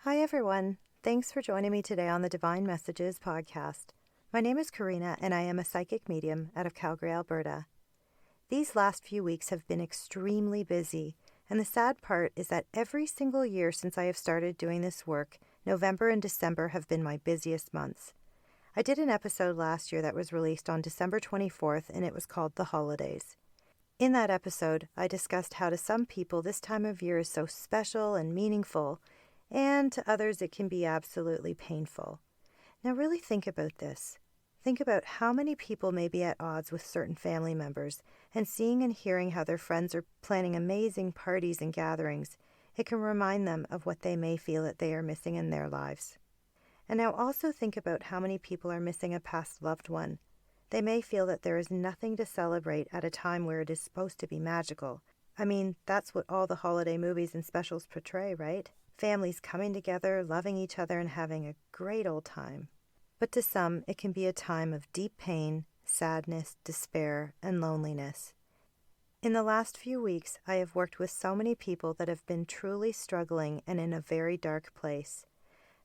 Hi, everyone. Thanks for joining me today on the Divine Messages podcast. My name is Karina, and I am a psychic medium out of Calgary, Alberta. These last few weeks have been extremely busy, and the sad part is that every single year since I have started doing this work, November and December have been my busiest months. I did an episode last year that was released on December 24th, and it was called The Holidays. In that episode, I discussed how to some people this time of year is so special and meaningful, and to others it can be absolutely painful. Now really think about this. Think about how many people may be at odds with certain family members, and seeing and hearing how their friends are planning amazing parties and gatherings, it can remind them of what they may feel that they are missing in their lives. And now also think about how many people are missing a past loved one. They may feel that there is nothing to celebrate at a time where it is supposed to be magical. I mean, that's what all the holiday movies and specials portray, right? Families coming together, loving each other, and having a great old time. But to some, it can be a time of deep pain, sadness, despair, and loneliness. In the last few weeks, I have worked with so many people that have been truly struggling and in a very dark place.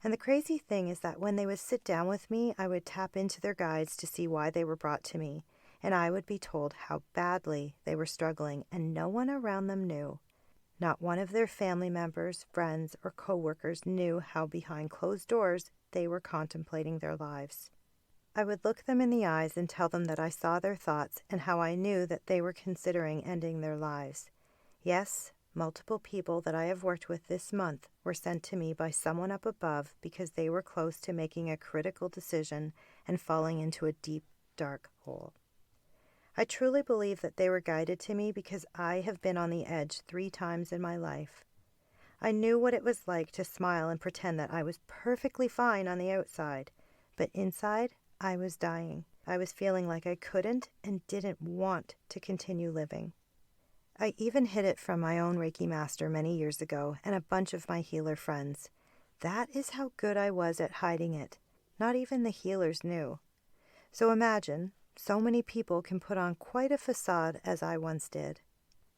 And the crazy thing is that when they would sit down with me, I would tap into their guides to see why they were brought to me, and I would be told how badly they were struggling, and no one around them knew. Not one of their family members, friends, or co-workers knew how behind closed doors they were contemplating their lives. I would look them in the eyes and tell them that I saw their thoughts and how I knew that they were considering ending their lives. Yes, multiple people that I have worked with this month were sent to me by someone up above because they were close to making a critical decision and falling into a deep, dark hole. I truly believe that they were guided to me because I have been on the edge 3 times in my life. I knew what it was like to smile and pretend that I was perfectly fine on the outside, but inside, I was dying. I was feeling like I couldn't and didn't want to continue living. I even hid it from my own Reiki master many years ago and a bunch of my healer friends. That is how good I was at hiding it. Not even the healers knew. So imagine, so many people can put on quite a facade as I once did.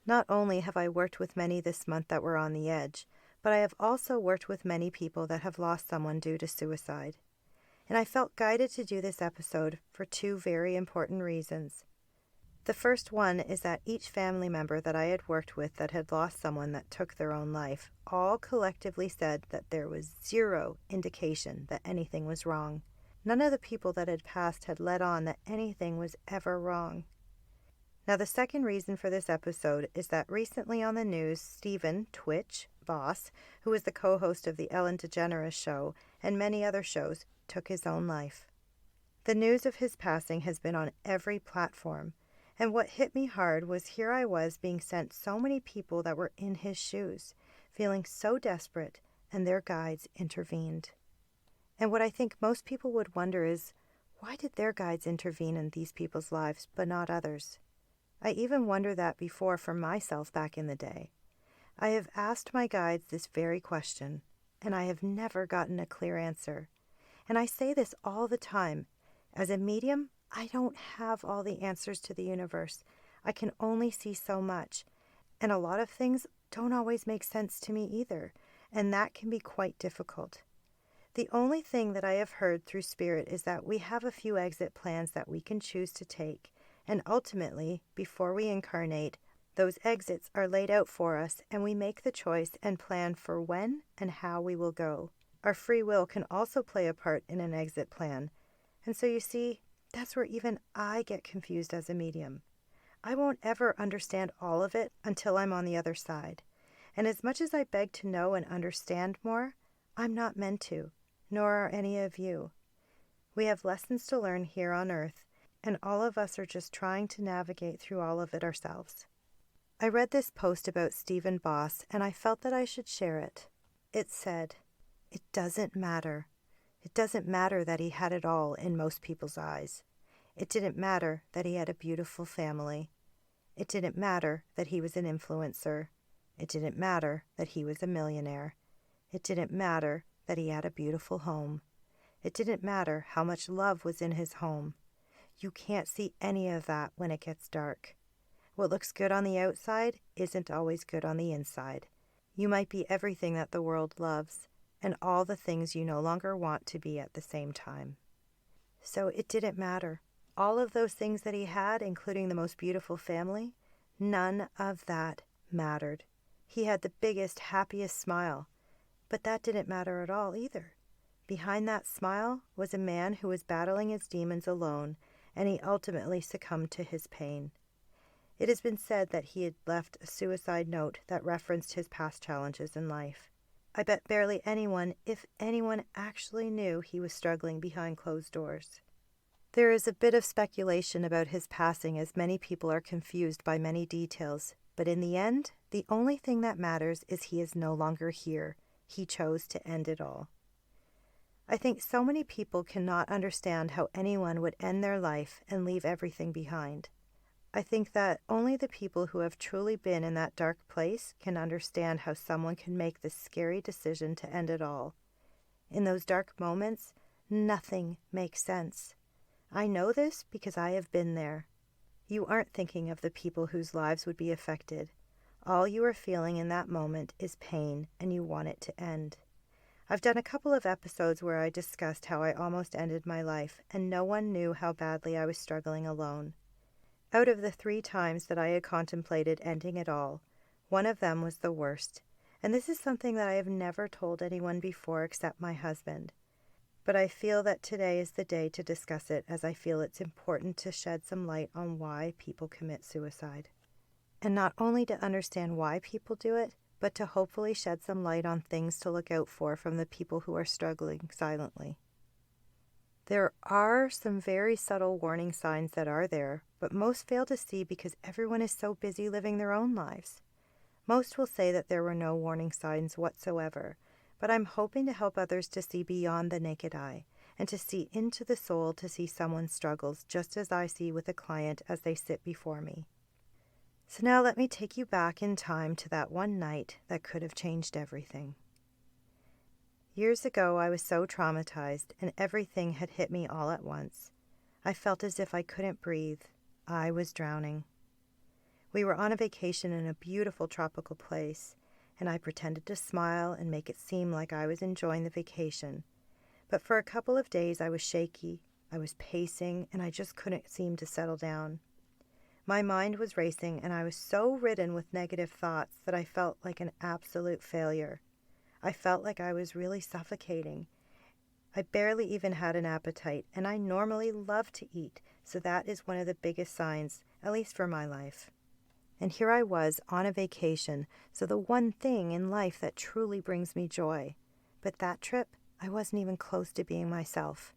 Not only have I worked with many this month that were on the edge, but I have also worked with many people that have lost someone due to suicide. And I felt guided to do this episode for 2 very important reasons. The first one is that each family member that I had worked with that had lost someone that took their own life all collectively said that there was 0 indication that anything was wrong. None of the people that had passed had let on that anything was ever wrong. Now, the second reason for this episode is that recently on the news, Stephen Twitch Boss, who is the co-host of the Ellen DeGeneres Show and many other shows, took his own life. The news of his passing has been on every platform, and what hit me hard was here I was being sent so many people that were in his shoes, feeling so desperate, and their guides intervened. And what I think most people would wonder is, why did their guides intervene in these people's lives, but not others? I even wondered that before for myself back in the day. I have asked my guides this very question, and I have never gotten a clear answer. And I say this all the time. As a medium, I don't have all the answers to the universe. I can only see so much. And a lot of things don't always make sense to me either, and that can be quite difficult. The only thing that I have heard through Spirit is that we have a few exit plans that we can choose to take, and ultimately, before we incarnate, those exits are laid out for us and we make the choice and plan for when and how we will go. Our free will can also play a part in an exit plan. And so you see, that's where even I get confused as a medium. I won't ever understand all of it until I'm on the other side. And as much as I beg to know and understand more, I'm not meant to, nor are any of you. We have lessons to learn here on Earth, and all of us are just trying to navigate through all of it ourselves. I read this post about Stephen Boss, and I felt that I should share it. It said, "It doesn't matter. It doesn't matter that he had it all in most people's eyes. It didn't matter that he had a beautiful family. It didn't matter that he was an influencer. It didn't matter that he was a millionaire. It didn't matter that he had a beautiful home. It didn't matter how much love was in his home. You can't see any of that when it gets dark. What looks good on the outside isn't always good on the inside. You might be everything that the world loves, and all the things you no longer want to be at the same time. So it didn't matter. All of those things that he had, including the most beautiful family, none of that mattered. He had the biggest, happiest smile, but that didn't matter at all either. Behind that smile was a man who was battling his demons alone, and he ultimately succumbed to his pain. It has been said that he had left a suicide note that referenced his past challenges in life. I bet barely anyone, if anyone, actually knew he was struggling behind closed doors. There is a bit of speculation about his passing, as many people are confused by many details, but in the end, the only thing that matters is he is no longer here. He chose to end it all. I think so many people cannot understand how anyone would end their life and leave everything behind. I think that only the people who have truly been in that dark place can understand how someone can make this scary decision to end it all. In those dark moments, nothing makes sense. I know this because I have been there. You aren't thinking of the people whose lives would be affected. All you are feeling in that moment is pain, and you want it to end. I've done a couple of episodes where I discussed how I almost ended my life, and no one knew how badly I was struggling alone. Out of the 3 times that I had contemplated ending it all, one of them was the worst, and this is something that I have never told anyone before except my husband. But I feel that today is the day to discuss it, as I feel it's important to shed some light on why people commit suicide. And not only to understand why people do it, but to hopefully shed some light on things to look out for from the people who are struggling silently. There are some very subtle warning signs that are there, but most fail to see because everyone is so busy living their own lives. Most will say that there were no warning signs whatsoever, but I'm hoping to help others to see beyond the naked eye and to see into the soul to see someone's struggles just as I see with a client as they sit before me. So now let me take you back in time to that one night that could have changed everything. Years ago, I was so traumatized, and everything had hit me all at once. I felt as if I couldn't breathe. I was drowning. We were on a vacation in a beautiful tropical place, and I pretended to smile and make it seem like I was enjoying the vacation. But for a couple of days, I was shaky, I was pacing, and I just couldn't seem to settle down. My mind was racing, and I was so ridden with negative thoughts that I felt like an absolute failure. I felt like I was really suffocating. I barely even had an appetite, and I normally love to eat, so that is one of the biggest signs, at least for my life. And here I was on a vacation, so the one thing in life that truly brings me joy. But that trip, I wasn't even close to being myself.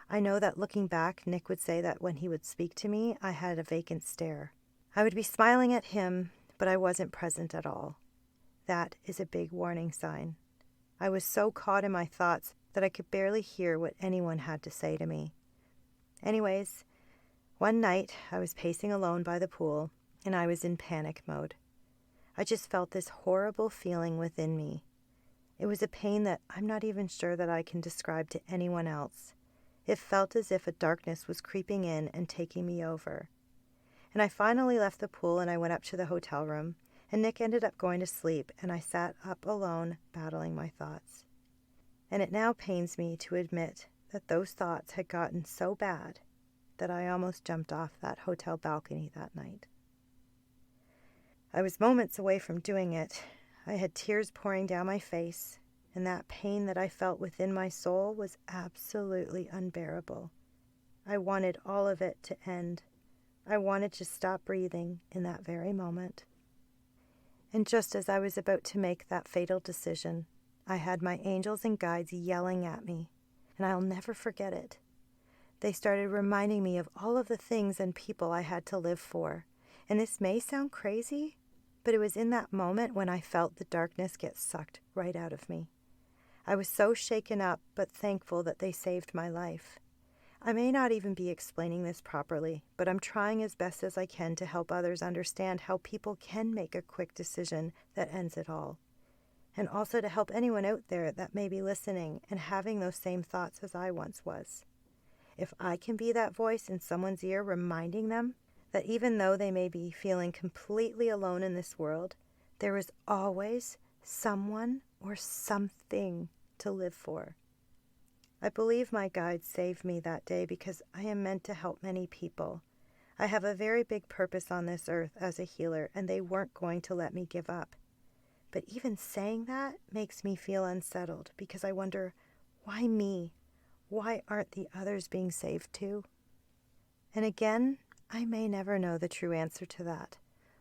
I know that looking back, Nick would say that when he would speak to me, I had a vacant stare. I would be smiling at him, but I wasn't present at all. That is a big warning sign. I was so caught in my thoughts that I could barely hear what anyone had to say to me. Anyways, one night I was pacing alone by the pool, and I was in panic mode. I just felt this horrible feeling within me. It was a pain that I'm not even sure that I can describe to anyone else. It felt as if a darkness was creeping in and taking me over. And I finally left the pool and I went up to the hotel room, and Nick ended up going to sleep, and I sat up alone, battling my thoughts. And it now pains me to admit that those thoughts had gotten so bad that I almost jumped off that hotel balcony that night. I was moments away from doing it. I had tears pouring down my face, and that pain that I felt within my soul was absolutely unbearable. I wanted all of it to end. I wanted to stop breathing in that very moment. And just as I was about to make that fatal decision, I had my angels and guides yelling at me, and I'll never forget it. They started reminding me of all of the things and people I had to live for. And this may sound crazy, but it was in that moment when I felt the darkness get sucked right out of me. I was so shaken up, but thankful that they saved my life. I may not even be explaining this properly, but I'm trying as best as I can to help others understand how people can make a quick decision that ends it all. And also to help anyone out there that may be listening and having those same thoughts as I once was. If I can be that voice in someone's ear reminding them that even though they may be feeling completely alone in this world, there is always someone or something to live for. I believe my guides saved me that day because I am meant to help many people. I have a very big purpose on this earth as a healer, and they weren't going to let me give up. But even saying that makes me feel unsettled because I wonder, why me? Why aren't the others being saved too? And again, I may never know the true answer to that.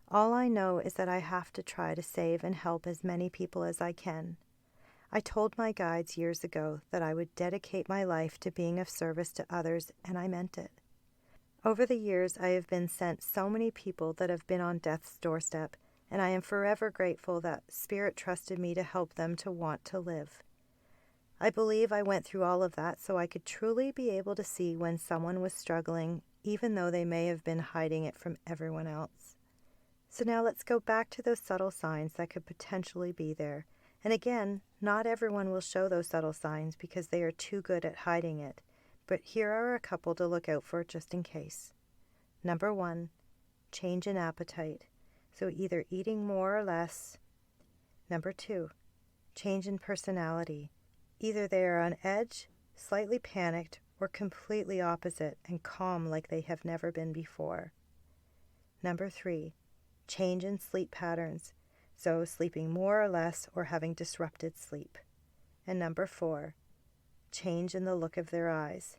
All I know is that I have to try to save and help as many people as I can. I told my guides years ago that I would dedicate my life to being of service to others, and I meant it. Over the years, I have been sent so many people that have been on death's doorstep, and I am forever grateful that Spirit trusted me to help them to want to live. I believe I went through all of that so I could truly be able to see when someone was struggling, even though they may have been hiding it from everyone else. So now let's go back to those subtle signs that could potentially be there. And again, not everyone will show those subtle signs because they are too good at hiding it. But here are a couple to look out for just in case. Number 1, change in appetite. So either eating more or less. Number 2, change in personality. Either they are on edge, slightly panicked, or completely opposite and calm like they have never been before. Number 3, change in sleep patterns. So sleeping more or less or having disrupted sleep. And number 4, change in the look of their eyes.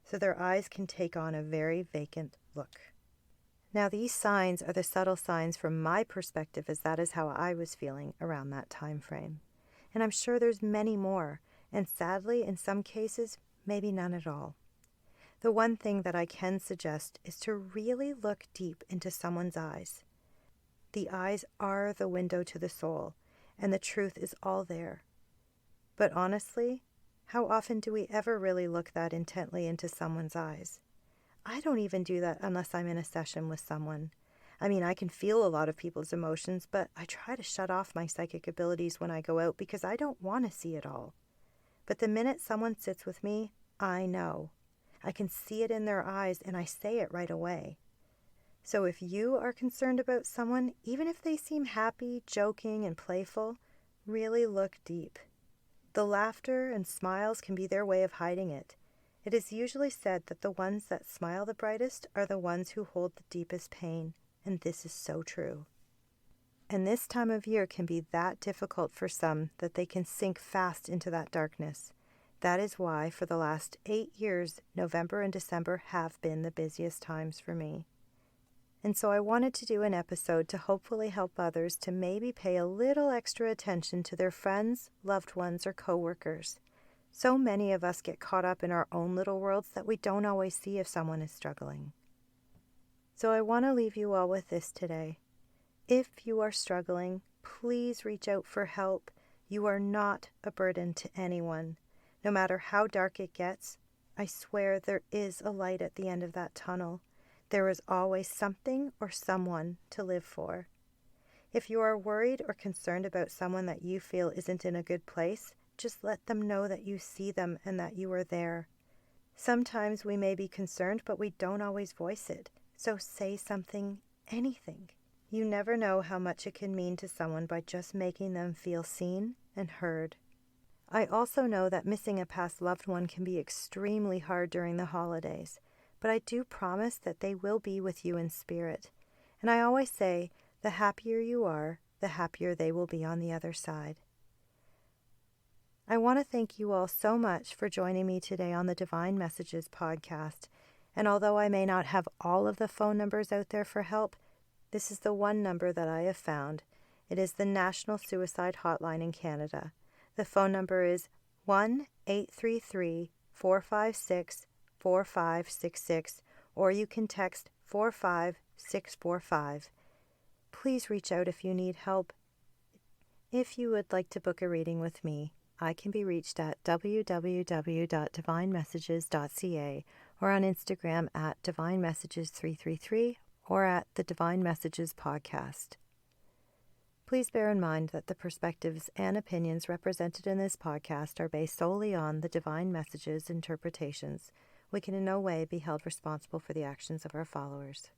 So their eyes can take on a very vacant look. Now these signs are the subtle signs from my perspective, as that is how I was feeling around that time frame. And I'm sure there's many more, and sadly in some cases maybe none at all. The one thing that I can suggest is to really look deep into someone's eyes. The eyes are the window to the soul, and the truth is all there. But honestly, how often do we ever really look that intently into someone's eyes? I don't even do that unless I'm in a session with someone. I mean, I can feel a lot of people's emotions, but I try to shut off my psychic abilities when I go out because I don't want to see it all. But the minute someone sits with me, I know. I can see it in their eyes, and I say it right away. So if you are concerned about someone, even if they seem happy, joking, and playful, really look deep. The laughter and smiles can be their way of hiding it. It is usually said that the ones that smile the brightest are the ones who hold the deepest pain, and this is so true. And this time of year can be that difficult for some that they can sink fast into that darkness. That is why, for the last 8 years, November and December have been the busiest times for me. And so I wanted to do an episode to hopefully help others to maybe pay a little extra attention to their friends, loved ones, or coworkers. So many of us get caught up in our own little worlds that we don't always see if someone is struggling. So I want to leave you all with this today. If you are struggling, please reach out for help. You are not a burden to anyone. No matter how dark it gets, I swear there is a light at the end of that tunnel. There is always something or someone to live for. If you are worried or concerned about someone that you feel isn't in a good place, just let them know that you see them and that you are there. Sometimes we may be concerned, but we don't always voice it. So say something, anything. You never know how much it can mean to someone by just making them feel seen and heard. I also know that missing a past loved one can be extremely hard during the holidays, but I do promise that they will be with you in spirit. And I always say, the happier you are, the happier they will be on the other side. I want to thank you all so much for joining me today on the Divine Messages podcast. And although I may not have all of the phone numbers out there for help, this is the one number that I have found. It is the National Suicide Hotline in Canada. The phone number is 1-833-456-4566, or you can text 45645. Please reach out if you need help. If you would like to book a reading with me, I can be reached at www.divinemessages.ca or on Instagram at divinemessages333 or at the Divine Messages Podcast. Please bear in mind that the perspectives and opinions represented in this podcast are based solely on the Divine Messages interpretations. We can in no way be held responsible for the actions of our followers.